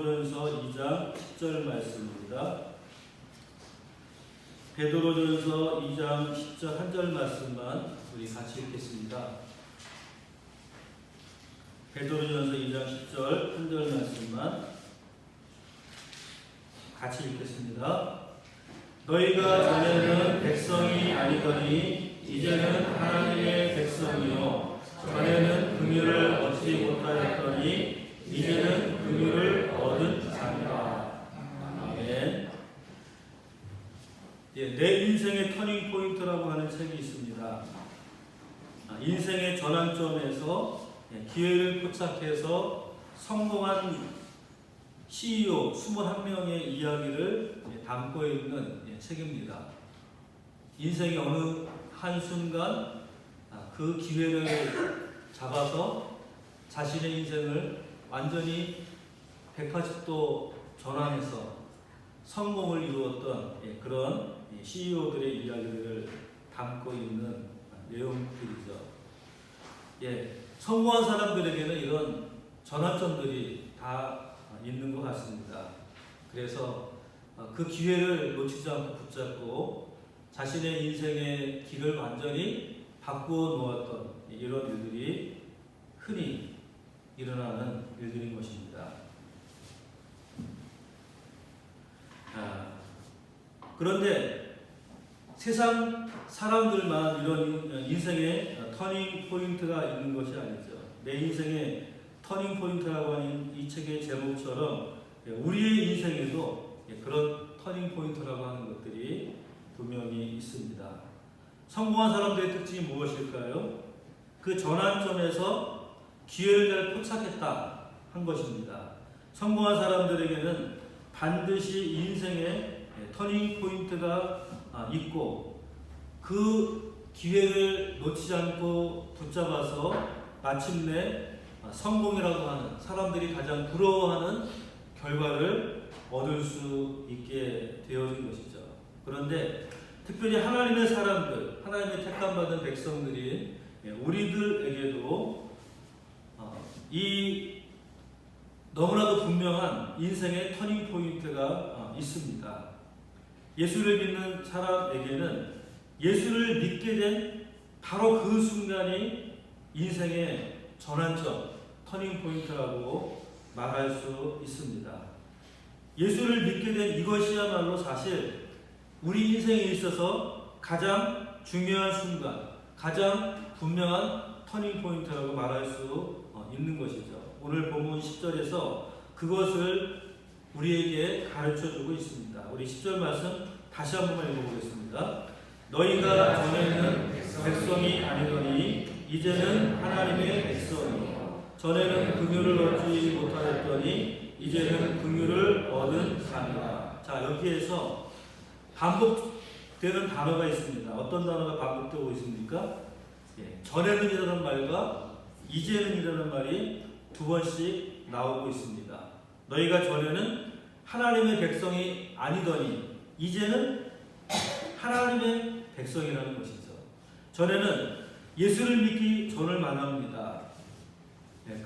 베드로전서 2장 10절 말씀입니다. 베드로전서 2장 10절 한 절 말씀만 우리 같이 읽겠습니다. 베드로전서 2장 10절 한 절 말씀만 같이 읽겠습니다. 너희가 전에는 백성이 아니더니 이제는 하나님의 백성이요 전에는 긍휼을 얻지 못하였더니 이제는 긍휼을 얻은 자니라. 아멘. 내 인생의 터닝 포인트라고 하는 책이 있습니다. 인생의 전환점에서 기회를 포착해서 성공한 CEO 21명의 이야기를 담고 있는 책입니다. 인생의 어느 한순간 그 기회를 잡아서 자신의 인생을 완전히 180도 전환해서 성공을 이루었던 그런 CEO들의 이야기를 담고 있는 내용들이죠. 성공한 사람들에게는 이런 전환점들이 다 있는 것 같습니다. 그래서 그 기회를 놓치지 않고 붙잡고 자신의 인생의 길을 완전히 바꾸어 놓았던 이런 일들이 흔히 일어나는 일들인 것입니다. 그런데 세상 사람들만 이런 인생의 터닝 포인트가 있는 것이 아니죠. 내 인생의 터닝 포인트라고 하는 이 책의 제목처럼 우리의 인생에도 그런 터닝 포인트라고 하는 것들이 분명히 있습니다. 성공한 사람들의 특징이 무엇일까요? 그 전환점에서 기회를 잘 포착했다 한 것입니다. 성공한 사람들에게는 반드시 인생의 터닝 포인트가 있고 그 기회를 놓치지 않고 붙잡아서 마침내 성공이라고 하는 사람들이 가장 부러워하는 결과를 얻을 수 있게 되어진 것이죠. 그런데 특별히 하나님의 사람들, 하나님의 택함받은 백성들인 우리들에게도 이 너무나도 분명한 인생의 터닝 포인트가 있습니다. 예수를 믿는 사람에게는 예수를 믿게 된 바로 그 순간이 인생의 전환점, 터닝 포인트라고 말할 수 있습니다. 예수를 믿게 된 이것이야말로 사실 우리 인생에 있어서 가장 중요한 순간, 가장 분명한 터닝 포인트라고 말할 수 있는 것이죠. 오늘 본문 10절에서 그것을 우리에게 가르쳐주고 있습니다. 우리 10절 말씀 다시 한번 읽어보겠습니다. 너희가 전에는 백성이 아니더니 이제는 하나님의 백성이요 전에는 긍휼을 얻지 못하였더니 이제는 긍휼을 얻은 자니라. 자, 여기에서 반복되는 단어가 있습니다. 어떤 단어가 반복되고 있습니까? 전에는 이라는 말과 이제는 이라는 말이 두 번씩 나오고 있습니다. 너희가 전에는 하나님의 백성이 아니더니 이제는 하나님의 백성이라는 것이죠. 전에는 예수를 믿기 전을 말합니다.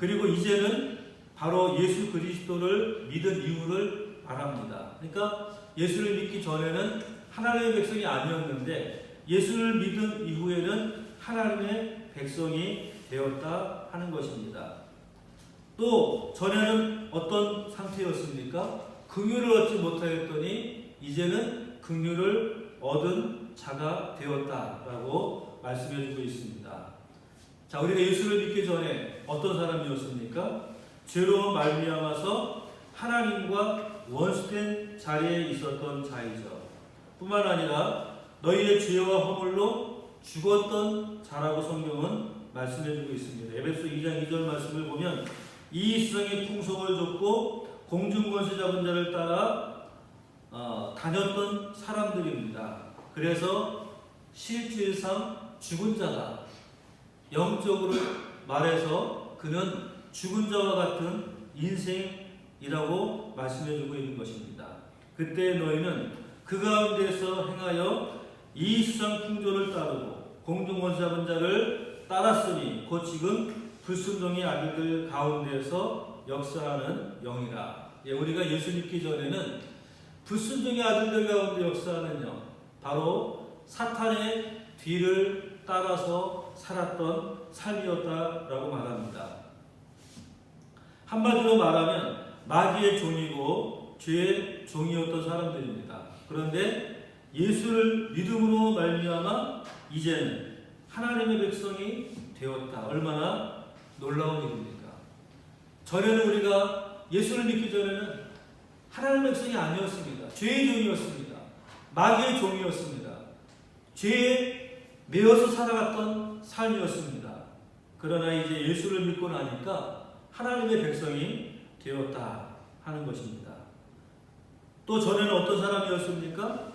그리고 이제는 바로 예수 그리스도를 믿은 이유를 말합니다. 그러니까 예수를 믿기 전에는 하나님의 백성이 아니었는데 예수를 믿은 이후에는 하나님의 백성이 되었다 하는 것입니다. 또 전에는 어떤 상태였습니까? 긍휼을 얻지 못하였더니 이제는 긍휼을 얻은 자가 되었다라고 말씀해주고 있습니다. 자, 우리가 예수를 믿기 전에 어떤 사람이었습니까? 죄로 말미암아서 하나님과 원수된 자리에 있었던 자이죠. 뿐만 아니라 너희의 죄와 허물로 죽었던 자라고 성경은 말씀해주고 있습니다. 에베소 2장 2절 말씀을 보면 이 세상의 풍속을 좇고 공중권세 잡은 자를 따라 다녔던 사람들입니다. 그래서 실질상 죽은 자다. 영적으로 말해서 그는 죽은 자와 같은 인생이라고 말씀해주고 있는 것입니다. 그때 너희는 그 가운데서 행하여 이 세상 풍조를 따르고 공중권세 잡은 자를 따랐으니 곧 지금 불순종의 아들들 가운데서 역사하는 영이라. 예, 우리가 예수 믿기 전에는 불순종의 아들들 가운데 역사하는요, 바로 사탄의 뒤를 따라서 살았던 삶이었다라고 말합니다. 한마디로 말하면 마귀의 종이고 죄의 종이었던 사람들입니다. 그런데 예수를 믿음으로 말미암아 이제는 하나님의 백성이 되었다. 얼마나 놀라운 일입니까? 전에는 우리가 예수를 믿기 전에는 하나님의 백성이 아니었습니다. 죄의 종이었습니다. 마귀의 종이었습니다. 죄에 매여서 살아갔던 삶이었습니다. 그러나 이제 예수를 믿고 나니까 하나님의 백성이 되었다 하는 것입니다. 또 전에는 어떤 사람이었습니까?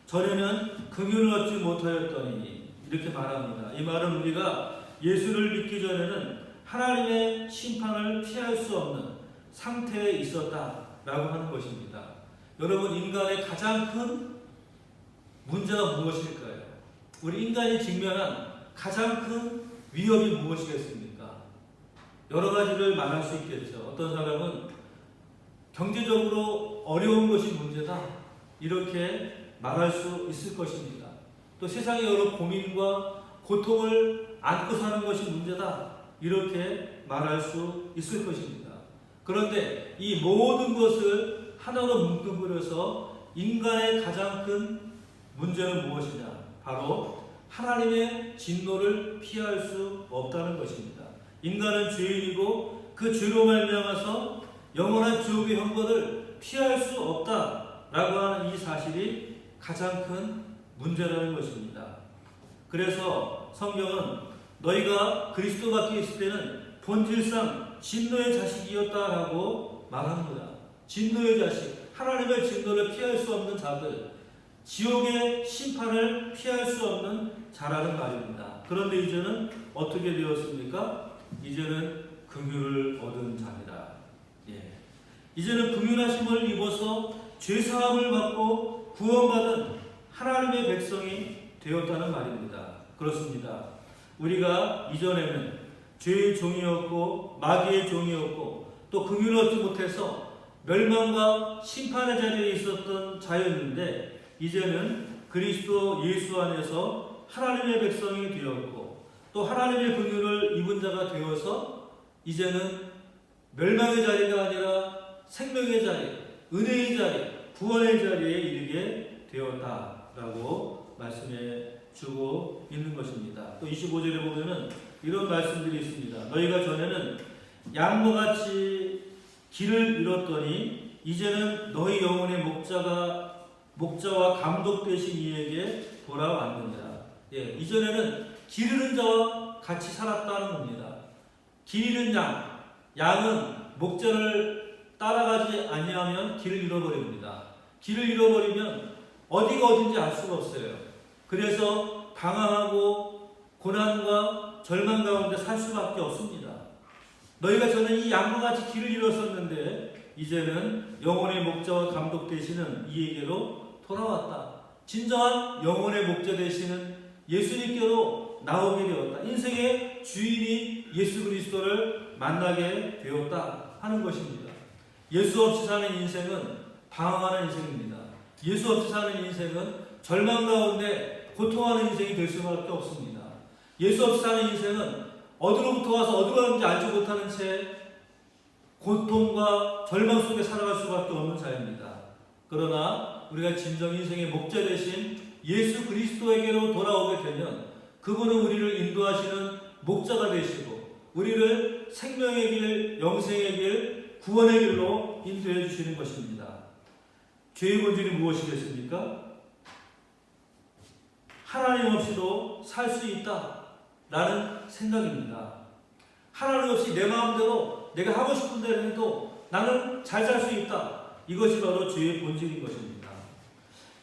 전에는 긍휼을 얻지 못하였더니 이렇게 말합니다. 이 말은 우리가 예수를 믿기 전에는 하나님의 심판을 피할 수 없는 상태에 있었다라고 하는 것입니다. 여러분, 인간의 가장 큰 문제가 무엇일까요? 우리 인간이 직면한 가장 큰 위협이 무엇이겠습니까? 여러 가지를 말할 수 있겠죠. 어떤 사람은 경제적으로 어려운 것이 문제다, 이렇게 말할 수 있을 것입니다. 또 세상의 여러 고민과 고통을 안고 사는 것이 문제다, 이렇게 말할 수 있을 것입니다. 그런데 이 모든 것을 하나로 묶어버려서 인간의 가장 큰 문제는 무엇이냐? 바로 하나님의 진노를 피할 수 없다는 것입니다. 인간은 죄인이고 그 죄로 말미암아서 영원한 지옥의 형벌을 피할 수 없다라고 하는 이 사실이 가장 큰 문제라는 것입니다. 그래서 성경은 너희가 그리스도 밖에 있을 때는 본질상 진노의 자식이었다라고 말합니다. 진노의 자식, 하나님의 진노를 피할 수 없는 자들, 지옥의 심판을 피할 수 없는 자라는 말입니다. 그런데 이제는 어떻게 되었습니까? 이제는 긍휼을 얻은 자입니다. 예. 이제는 긍휼하심을 입어서 죄사함을 받고 구원받은 하나님의 백성이 되었다는 말입니다. 그렇습니다. 우리가 이전에는 죄의 종이었고 마귀의 종이었고 또 긍휼을 얻지 못해서 멸망과 심판의 자리에 있었던 자였는데, 이제는 그리스도 예수 안에서 하나님의 백성이 되었고 또 하나님의 긍휼을 입은 자가 되어서 이제는 멸망의 자리가 아니라 생명의 자리, 은혜의 자리, 구원의 자리에 이르게 되었다라고 말씀해 주고 있는 것입니다. 또 25절에 보면은 이런 말씀들이 있습니다. 너희가 전에는 양과 같이 길을 잃었더니 이제는 너희 영혼의 목자와 감독 되신 이에게 돌아왔느니라. 예, 이전에는 길 잃은 자와 같이 살았다는 겁니다. 길 잃은 양은 목자를 따라가지 아니하면 길을 잃어버립니다. 길을 잃어버리면 어디가 어딘지 알 수가 없어요. 그래서 방황하고 고난과 절망 가운데 살 수밖에 없습니다. 너희가 전에 이 양과 같이 길을 잃었었는데 이제는 영혼의 목자와 감독 되시는 이에게로 돌아왔다. 진정한 영혼의 목자 되시는 예수님께로 나오게 되었다. 인생의 주인이 예수 그리스도를 만나게 되었다 하는 것입니다. 예수 없이 사는 인생은 방황하는 인생입니다. 예수 없이 사는 인생은 절망 가운데 고통하는 인생이 될 수밖에 없습니다. 예수 없이 사는 인생은 어디로부터 와서 어디로 가는지 알지 못하는 채 고통과 절망 속에 살아갈 수밖에 없는 자입니다. 그러나 우리가 진정 인생의 목자 되신 예수 그리스도에게로 돌아오게 되면 그분은 우리를 인도하시는 목자가 되시고 우리를 생명의 길, 영생의 길, 구원의 길로 인도해 주시는 것입니다. 죄의 본질이 무엇이겠습니까? 하나님 없이도 살 수 있다라는 생각입니다. 하나님 없이 내 마음대로 내가 하고 싶은 대로 해도 나는 잘 살 수 있다. 이것이 바로 죄의 본질인 것입니다.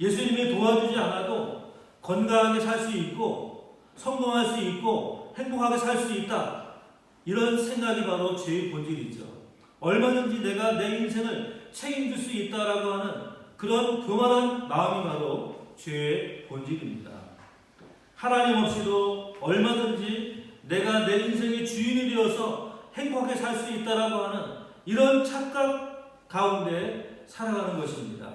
예수님이 도와주지 않아도 건강하게 살 수 있고 성공할 수 있고 행복하게 살 수 있다. 이런 생각이 바로 죄의 본질이죠. 얼마든지 내가 내 인생을 책임질 수 있다라고 하는 그런 교만한 마음이 바로 죄의 본질입니다. 하나님 없이도 얼마든지 내가 내 인생의 주인이 되어서 행복하게 살 수 있다라고 하는 이런 착각, 가운데 살아가는 것입니다.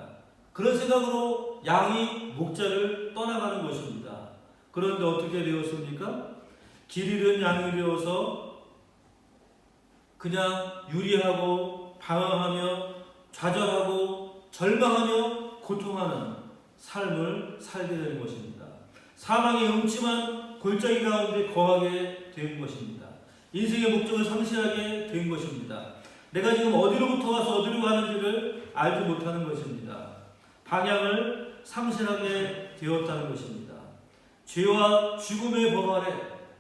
그런 생각으로 양이 목자를 떠나가는 것입니다. 그런데 어떻게 되었습니까? 길 잃은 양이 되어서 그냥 유리하고 방황하며 좌절하고 절망하며 고통하는 삶을 살게 되는 것입니다. 사망의 음침한 골짜기 가운데 거하게 된 것입니다. 인생의 목적을 상실하게 된 것입니다. 내가 지금 어디로부터 와서 어디로 가는지를 알지 못하는 것입니다. 방향을 상실하게 되었다는 것입니다. 죄와 죽음의 법 아래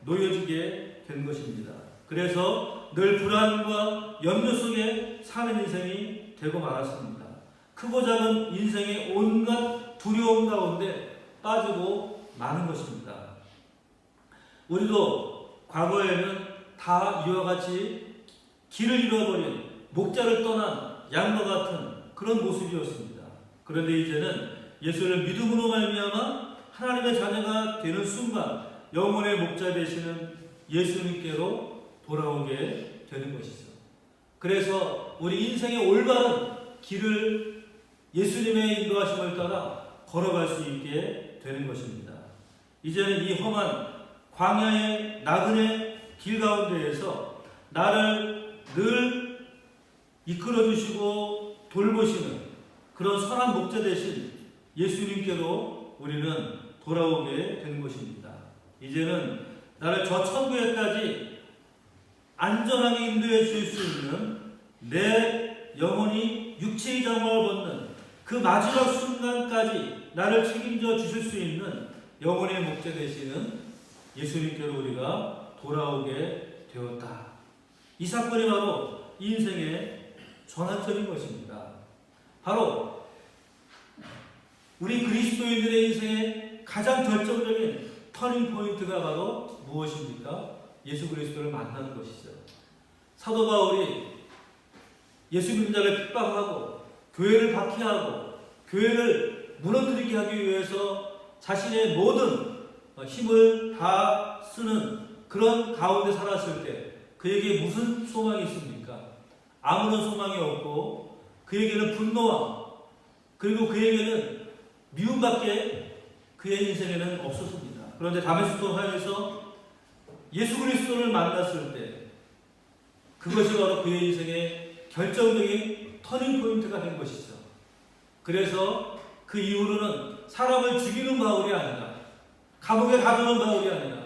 놓여지게 된 것입니다. 그래서 늘 불안과 염려 속에 사는 인생이 되고 말았습니다. 크고 작은 인생의 온갖 두려움 가운데 빠지고 마는 것입니다. 우리도 과거에는 다 이와 같이 길을 잃어버린 목자를 떠난 양과 같은 그런 모습이었습니다. 그런데 이제는 예수를 믿음으로 말미암아 하나님의 자녀가 되는 순간 영혼의 목자 되시는 예수님께로 돌아오게 되는 것이죠. 그래서 우리 인생의 올바른 길을 예수님의 인도하심을 따라 걸어갈 수 있게 되는 것입니다. 이제는 이 험한 광야의 나그네 길 가운데에서 나를 늘 이끌어 주시고 돌보시는 그런 선한 목자 되신 예수님께로 우리는 돌아오게 되는 것입니다. 이제는 나를 저 천국에까지 안전하게 인도해 주실 수 있는 내 영혼이 육체의 장막을 벗는 그 마지막 순간까지 나를 책임져 주실 수 있는 영혼의 목자 되시는 예수님께로 우리가 돌아오게 되었다. 이 사건이 바로 인생의 전환점인 것입니다. 바로 우리 그리스도인들의 인생의 가장 결정적인 터닝 포인트가 바로 무엇입니까? 예수 그리스도를 만나는 것이죠. 사도 바울이 예수 믿자를 핍박하고 교회를 박해하고 교회를 무너뜨리게 하기 위해서 자신의 모든 힘을 다 쓰는 그런 가운데 살았을 때 그에게 무슨 소망이 있습니까? 아무런 소망이 없고 그에게는 분노와 그리고 그에게는 미움밖에 그의 인생에는 없었습니다. 그런데 다메스코 산에서 예수 그리스도를 만났을 때 그것이 바로 그의 인생의 결정적인 터닝 포인트가 된 것이죠. 그래서 그 이후로는 사람을 죽이는 바울이 아니라 감옥에 가두는 바울이 아니라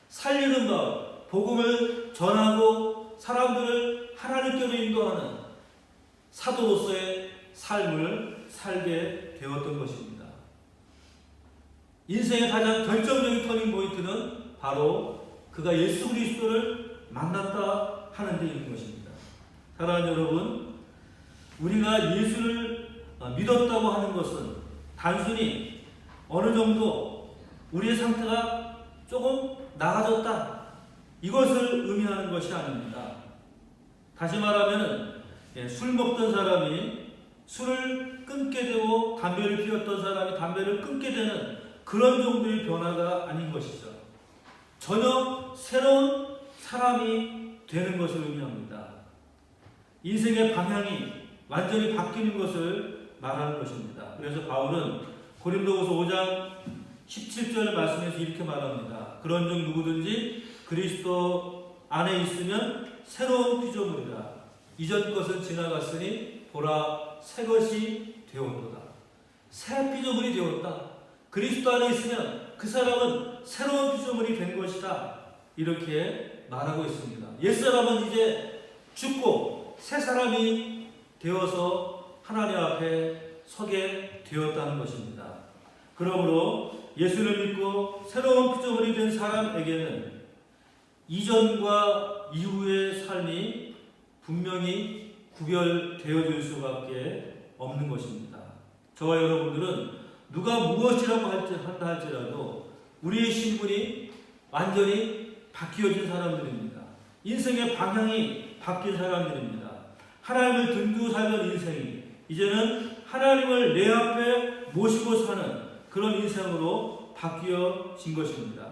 살리는 바울, 복음을 전하고 사람들을 하나님께로 인도하는 사도로서의 삶을 살게 되었던 것입니다. 인생의 가장 결정적인 터닝 포인트는 바로 그가 예수 그리스도를 만났다 하는 데 있는 것입니다. 사랑하는 여러분, 우리가 예수를 믿었다고 하는 것은 단순히 어느 정도 우리의 상태가 조금 나아졌다 이것을 의미하는 것이 아닙니다. 다시 말하면 술 먹던 사람이 술을 끊게 되고 담배를 피웠던 사람이 담배를 끊게 되는 그런 정도의 변화가 아닌 것이죠. 전혀 새로운 사람이 되는 것을 의미합니다. 인생의 방향이 완전히 바뀌는 것을 말하는 것입니다. 그래서 바울은 고린도후서 5장 17절 말씀에서 이렇게 말합니다. 그런 중 누구든지 그리스도 안에 있으면 새로운 피조물이라. 이전 것은 지나갔으니 보라 새 것이 되었도다. 새 피조물이 되었다. 그리스도 안에 있으면 그 사람은 새로운 피조물이 된 것이다. 이렇게 말하고 있습니다. 옛사람은 이제 죽고 새 사람이 되어서 하나님 앞에 서게 되었다는 것입니다. 그러므로 예수를 믿고 새로운 피조물이 된 사람에게는 이전과 이후의 삶이 분명히 구별되어질 수밖에 없는 것입니다. 저와 여러분들은 누가 무엇이라고 한다 할지라도 우리의 신분이 완전히 바뀌어진 사람들입니다. 인생의 방향이 바뀐 사람들입니다. 하나님을 등두고 살던 인생이 이제는 하나님을 내 앞에 모시고 사는 그런 인생으로 바뀌어진 것입니다.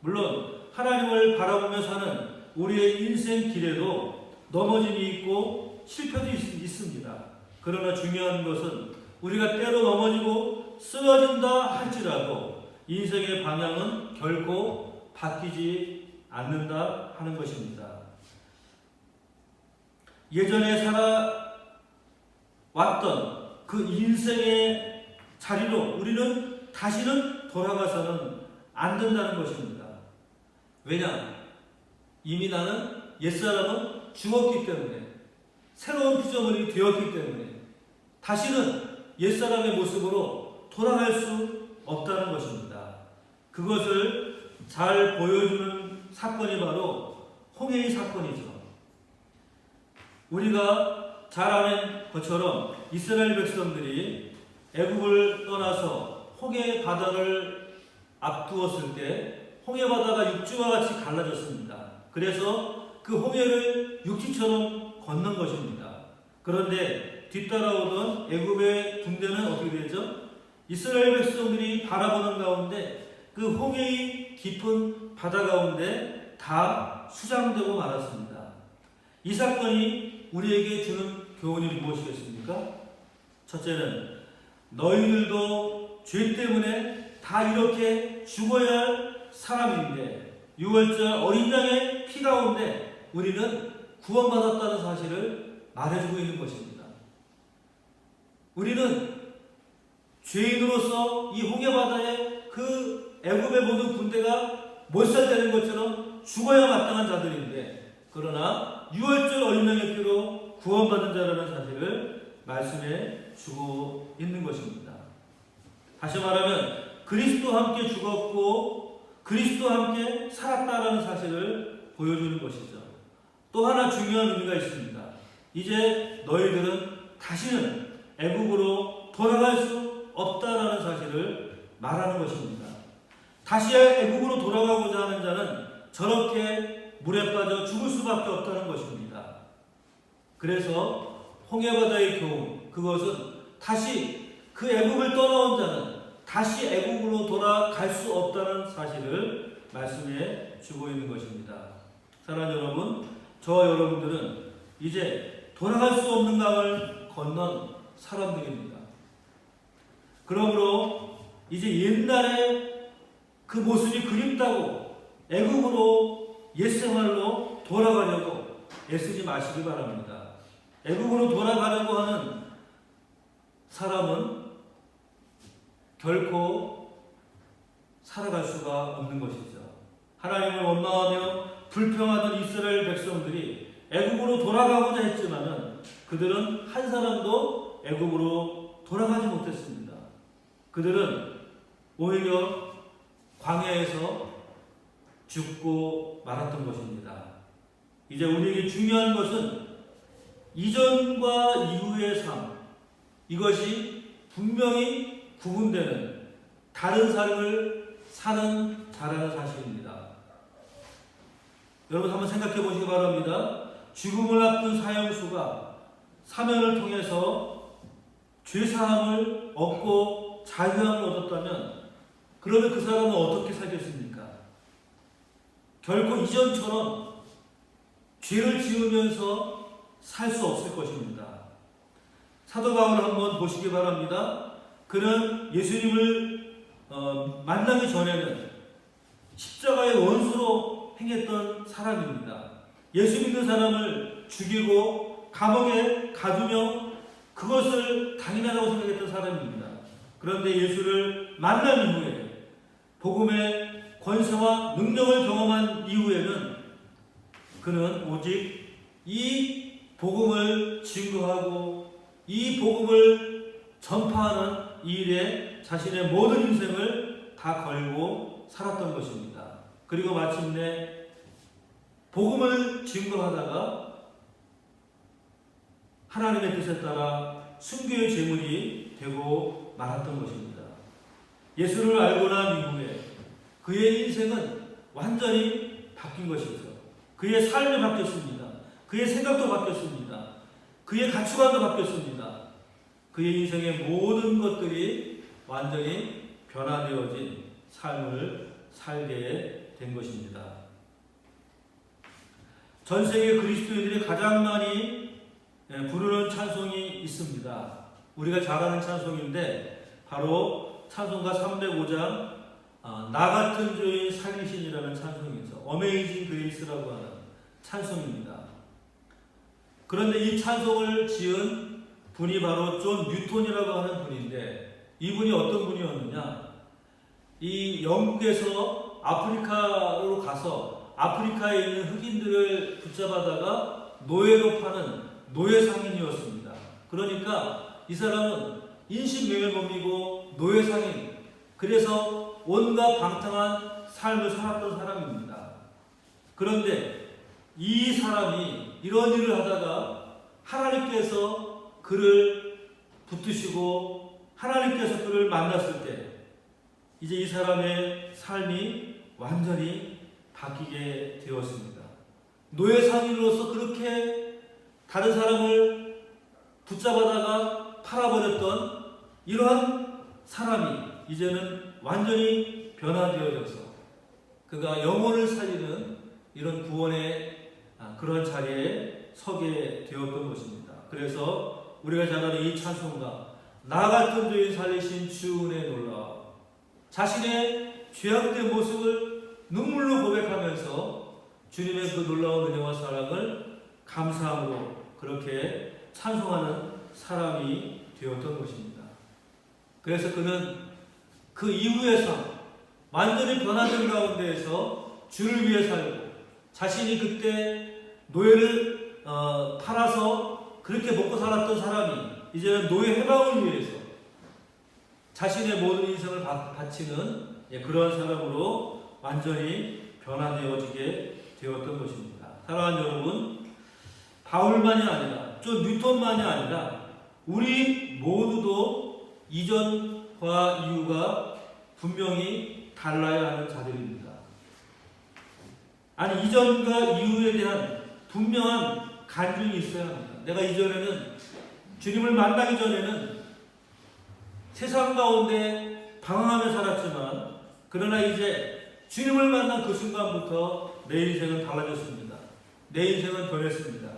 물론 하나님을 바라보며 사는 우리의 인생 길에도 넘어짐이 있고 실패도 있습니다. 그러나 중요한 것은 우리가 때로 넘어지고 쓰러진다 할지라도 인생의 방향은 결코 바뀌지 않는다 하는 것입니다. 예전에 살아왔던 그 인생의 자리로 우리는 다시는 돌아가서는 안 된다는 것입니다. 왜냐? 이미 나는 옛사람은 죽었기 때문에, 새로운 피조물이 되었기 때문에 다시는 옛사람의 모습으로 돌아갈 수 없다는 것입니다. 그것을 잘 보여주는 사건이 바로 홍해의 사건이죠. 우리가 잘 아는 것처럼 이스라엘 백성들이 애굽을 떠나서 홍해 바다를 앞두었을 때 홍해 바다가 육지와 같이 갈라졌습니다. 그래서 그 홍해를 육지처럼 건넌 것입니다. 그런데 뒤따라오던 애굽의 군대는 어떻게 되죠? 이스라엘 백성들이 바라보는 가운데 그 홍해의 깊은 바다 가운데 다 수장되고 말았습니다. 이 사건이 우리에게 주는 교훈이 무엇이겠습니까? 첫째는 너희들도 죄 때문에 다 이렇게 죽어야 할 사람인데 6월절 어린 양의 피 가운데 우리는 구원받았다는 사실을 말해주고 있는 것입니다. 우리는 죄인으로서 이 홍해바다에 그 애굽의 모든 군대가 몰살되는 것처럼 죽어야 마땅한 자들인데, 그러나 6월절 어린 양의 피로 구원받은 자라는 사실을 말씀해 주고 있는 것입니다. 다시 말하면 그리스도와 함께 죽었고 그리스도와 함께 살았다라는 사실을 보여주는 것이죠. 또 하나 중요한 의미가 있습니다. 이제 너희들은 다시는 애굽으로 돌아갈 수 없다라는 사실을 말하는 것입니다. 다시 애굽으로 돌아가고자 하는 자는 저렇게 물에 빠져 죽을 수밖에 없다는 것입니다. 그래서 홍해바다의 교훈, 그것은 다시 그 애굽을 떠나온 자는 다시 애굽으로 돌아갈 수 없다는 사실을 말씀해 주고 있는 것입니다. 사랑하는 여러분, 저와 여러분들은 이제 돌아갈 수 없는 강을 건넌 사람들입니다. 그러므로 이제 옛날에 그 모습이 그립다고 애굽으로 옛생활로 돌아가려고 애쓰지 마시기 바랍니다. 애굽으로 돌아가려고 하는 사람은 결코 살아갈 수가 없는 것이죠. 하나님을 원망하며 불평하던 이스라엘 백성들이 애굽으로 돌아가고자 했지만은 그들은 한 사람도 애굽으로 돌아가지 못했습니다. 그들은 오히려 광야에서 죽고 말았던 것입니다. 이제 우리에게 중요한 것은 이전과 이후의 삶, 이것이 분명히 구분되는 다른 삶을 사는 자라는 사실입니다. 여러분 한번 생각해 보시기 바랍니다. 죽음을 앞둔 사형수가 사면을 통해서 죄사함을 얻고 자유함을 얻었다면 그러면 그 사람은 어떻게 살겠습니까? 결코 이전처럼 죄를 지으면서 살 수 없을 것입니다. 사도 바울을 한번 보시기 바랍니다. 그는 예수님을 만나기 전에는 십자가의 원수로 행했던 사람입니다. 예수 믿는 사람을 죽이고 감옥에 가두며 그것을 당연하다고 생각했던 사람입니다. 그런데 예수를 만난 이후에 복음의 권세와 능력을 경험한 이후에는 그는 오직 이 복음을 증거하고 이 복음을 전파하는 이 일에 자신의 모든 인생을 다 걸고 살았던 것입니다. 그리고 마침내 복음을 증거하다가 하나님의 뜻에 따라 순교의 제물이 되고 말았던 것입니다. 예수를 알고 난 이후에 그의 인생은 완전히 바뀐 것이죠. 그의 삶이 바뀌었습니다. 그의 생각도 바뀌었습니다. 그의 가치관도 바뀌었습니다. 그의 인생의 모든 것들이 완전히 변화되어진 삶을 살게 된 것입니다. 전 세계 그리스도인들이 가장 많이 부르는 찬송이 있습니다. 우리가 잘 아는 찬송인데 바로 찬송가 305장 나 같은 죄인 살리신이라는 찬송이죠. 어메이징 그레이스라고 하는 찬송입니다. 그런데 이 찬송을 지은 분이 바로 존 뉴턴이라고 하는 분인데, 이분이 어떤 분이었느냐, 이 영국에서 아프리카로 가서 아프리카에 있는 흑인들을 붙잡아다가 노예로 파는 노예 상인이었습니다. 그러니까 이 사람은 인신매매범이고 노예 상인, 그래서 온갖 방탕한 삶을 살았던 사람입니다. 그런데 이 사람이 이런 일을 하다가 하나님께서 그를 붙드시고 하나님께서 그를 만났을 때 이제 이 사람의 삶이 완전히 바뀌게 되었습니다. 노예 상인으로서 그렇게 다른 사람을 붙잡아다가 팔아버렸던 이러한 사람이 이제는 완전히 변화되어져서 그가 영혼을 살리는 이런 구원의 그런 자리에 서게 되었던 것입니다. 그래서 우리가 잘 아는 이 찬송가, 나 같은 죄인 살리신 주 은혜 놀라워, 자신의 죄악된 모습을 눈물로 고백하면서 주님의 그 놀라운 은혜와 사랑을 감사함으로 그렇게 찬송하는 사람이 되었던 것입니다. 그래서 그는 그 이후의 삶, 완전히 변화된 가운데에서 주를 위해 살고, 자신이 그때 노예를 팔아서 그렇게 먹고 살았던 사람이 이제는 노예 해방을 위해서 자신의 모든 인생을 바치는 그런 사람으로 완전히 변화되어지게 되었던 것입니다. 사랑하는 여러분, 바울만이 아니라 존 뉴턴만이 아니라 우리 모두도 이전과 이후가 분명히 달라야 하는 자들입니다. 아니, 이전과 이후에 대한 분명한 간증이 있어야 합니다. 내가 이전에는 주님을 만나기 전에는 세상 가운데 방황하며 살았지만, 그러나 이제 주님을 만난 그 순간부터 내 인생은 달라졌습니다. 내 인생은 변했습니다.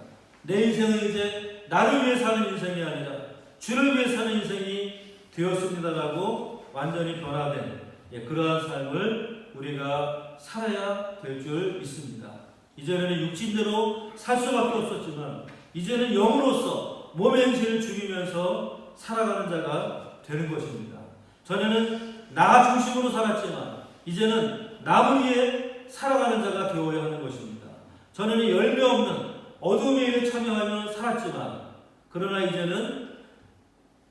내 인생은 이제 나를 위해 사는 인생이 아니라 주를 위해 사는 인생이 되었습니다라고 완전히 변화된 그러한 삶을 우리가 살아야 될 줄 믿습니다. 이전에는 육신대로 살 수밖에 없었지만 이제는 영으로서 몸의 행실을 죽이면서 살아가는 자가 되는 것입니다. 전에는 나 중심으로 살았지만 이제는 남을 위해 살아가는 자가 되어야 하는 것입니다. 전에는 열매 없는 어둠의 일에 참여하며 살았지만 그러나 이제는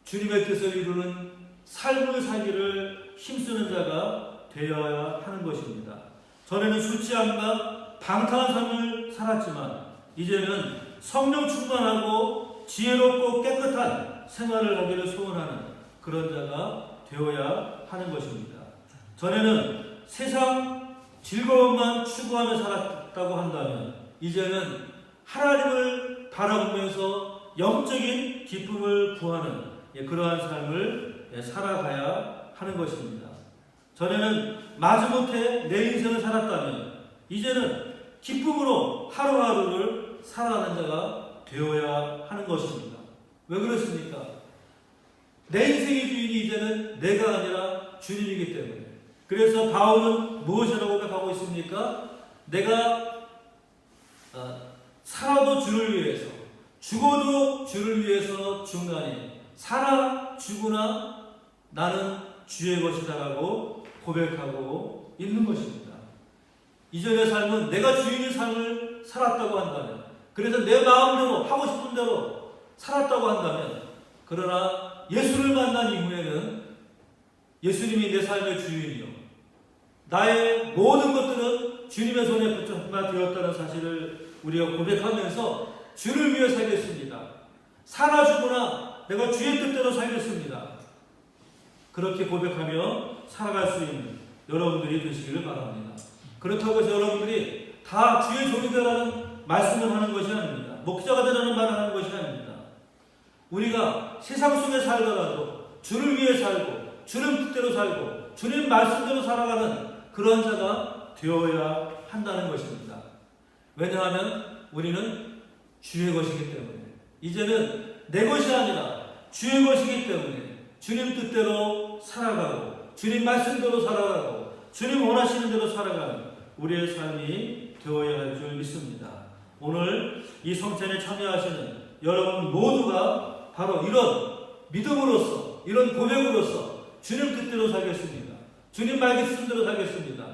주님의 뜻을 이루는 삶을 살기를 힘쓰는 자가 되어야 하는 것입니다. 전에는 술 취함과 방탕한 삶을 살았지만 이제는 성령 충만하고 지혜롭고 깨끗한 생활을 하기를 소원하는 그런 자가 되어야 하는 것입니다. 전에는 세상 즐거움만 추구하며 살았다고 한다면 이제는 하나님을 바라보면서 영적인 기쁨을 구하는 그러한 삶을 살아가야 하는 것입니다. 전에는 마지못해 내 인생을 살았다면 이제는 기쁨으로 하루하루를 살아가는 자가 되어야 하는 것입니다. 왜 그렇습니까? 내 인생의 주인이 이제는 내가 아니라 주님이기 때문에. 그래서 바울은 무엇이라고 고백하고 있습니까? 내가 살아도 주를 위해서, 죽어도 주를 위해서 죽나니 살아 죽으나 나는 주의 것이다라고 고백하고 있는 것입니다. 이전의 삶은 내가 주인의 삶을 살았다고 한다면, 그래서 내 마음대로 하고 싶은 대로 살았다고 한다면, 그러나 예수를 만난 이후에는 예수님이 내 삶의 주인이요, 나의 모든 것들은 주님의 손에 붙잡아 되었다는 사실을 우리가 고백하면서 주를 위해 살겠습니다. 살아 죽으나 내가 주의 뜻대로 살겠습니다. 그렇게 고백하며 살아갈 수 있는 여러분들이 되시기를 바랍니다. 그렇다고 해서 여러분들이 다 주의 종이 되라는 말씀을 하는 것이 아닙니다. 목자가 되라는 말을 하는 것이 아닙니다. 우리가 세상 속에 살더라도 주를 위해 살고 주님 뜻대로 살고 주님 말씀대로 살아가는 그런 자가 되어야 한다는 것입니다. 왜냐하면 우리는 주의 것이기 때문에, 이제는 내 것이 아니라 주의 것이기 때문에 주님 뜻대로 살아가고 주님 말씀대로 살아가고 주님 원하시는 대로 살아가는 우리의 삶이 되어야 할 줄 믿습니다. 오늘 이 성찬에 참여하시는 여러분 모두가 바로 이런 믿음으로써 이런 고백으로써 주님 뜻대로 살겠습니다. 주님 말씀대로 살겠습니다.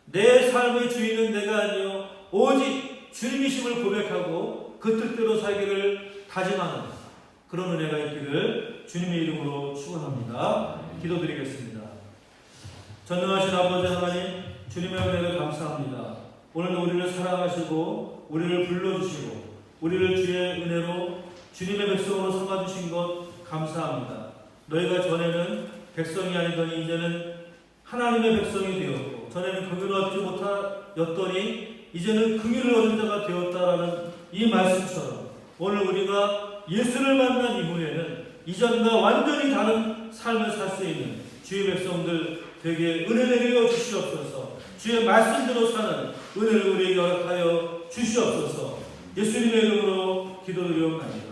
내 삶의 주인은 내가 아니요 오직 주님이심을 고백하고 그 뜻대로 살기를 다짐하는 그런 은혜가 있기를 주님의 이름으로 축원합니다. 기도드리겠습니다. 전능하신 아버지 하나님, 주님의 은혜를 감사합니다. 오늘도 우리를 사랑하시고 우리를 불러주시고 우리를 주의 은혜로 주님의 백성으로 삼아주신 것 감사합니다. 너희가 전에는 백성이 아니더니 이제는 하나님의 백성이 되었고 전에는 긍휼을 얻지 못하였더니 이제는 긍휼을 얻은 자가 되었다라는 이 말씀처럼 오늘 우리가 예수를 만난 이후에는 이전과 완전히 다른 삶을 살 수 있는 주의 백성들 되게 은혜 내려 주시옵소서. 주의 말씀대로 사는 은혜를 우리에게 허락하여 주시옵소서. 예수님의 이름으로 기도드리옵나이다.